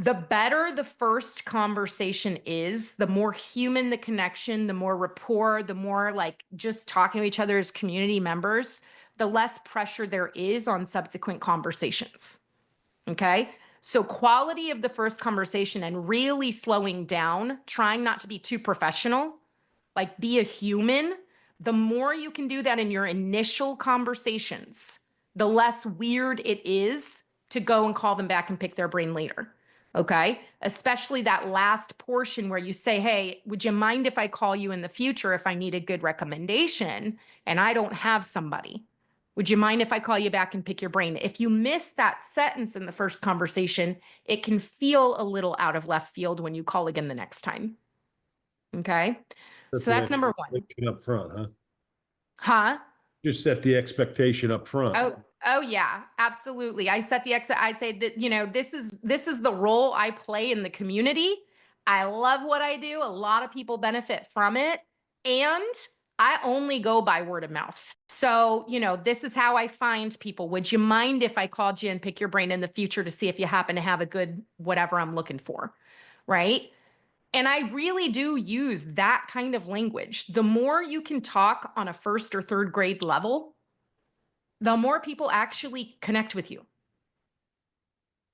The better the first conversation is, the more human the connection, the more rapport, the more like just talking to each other as community members, the less pressure there is on subsequent conversations. Okay. So, quality of the first conversation and really slowing down, trying not to be too professional, like be a human. The more you can do that in your initial conversations, the less weird it is to go and call them back and pick their brain later. Okay. Especially that last portion where you say, hey, would you mind if I call you in the future if I need a good recommendation and I don't have somebody? Would you mind if I call you back and pick your brain? If you miss that sentence in the first conversation, it can feel a little out of left field when you call again the next time. Okay. So that's number one. Up front, huh? Huh? Just set the expectation up front. Oh yeah, absolutely. I set the exit. I'd say that, this is the role I play in the community. I love what I do. A lot of people benefit from it. And I only go by word of mouth. So, this is how I find people. Would you mind if I called you and pick your brain in the future to see if you happen to have a good whatever I'm looking for? Right? And I really do use that kind of language. The more you can talk on a first or third grade level, the more people actually connect with you.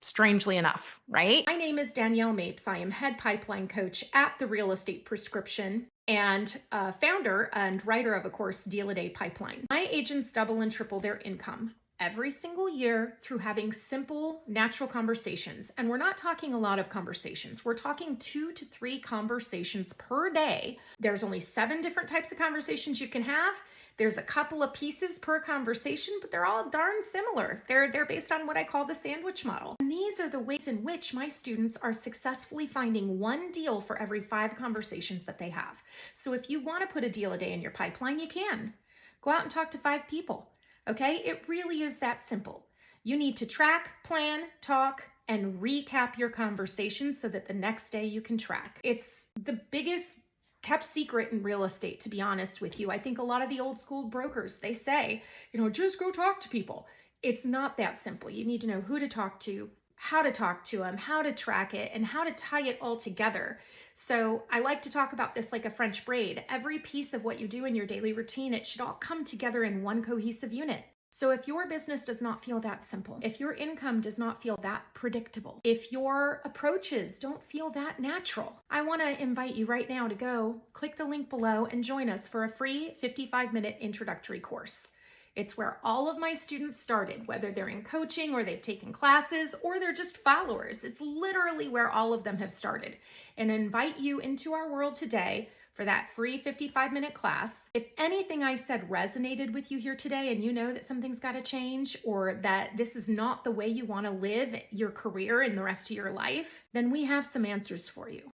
Strangely enough, right? My name is Danielle Mapes. I am head pipeline coach at The Real Estate Prescription and founder and writer of a course, Deal a Day Pipeline. My agents double and triple their income every single year through having simple, natural conversations. And we're not talking a lot of conversations. We're talking 2 to 3 conversations per day. There's only 7 different types of conversations you can have. There's a couple of pieces per conversation, but they're all darn similar. They're based on what I call the sandwich model. And these are the ways in which my students are successfully finding one deal for every 5 conversations that they have. So if you want to put a deal a day in your pipeline, you can. Go out and talk to 5 people. Okay? It really is that simple. You need to track, plan, talk, and recap your conversations so that the next day you can track. It's the biggest kept secret in real estate, to be honest with you. I think a lot of the old school brokers, they say, just go talk to people. It's not that simple. You need to know who to talk to, how to talk to them, how to track it, and how to tie it all together. So I like to talk about this like a French braid. Every piece of what you do in your daily routine, it should all come together in one cohesive unit. So if your business does not feel that simple, if your income does not feel that predictable, if your approaches don't feel that natural, I want to invite you right now to go click the link below and join us for a free 55-minute introductory course. It's where all of my students started, whether they're in coaching or they've taken classes or they're just followers. It's literally where all of them have started. And I invite you into our world today for that free 55-minute class. If anything I said resonated with you here today and you know that something's got to change or that this is not the way you want to live your career and the rest of your life, then we have some answers for you.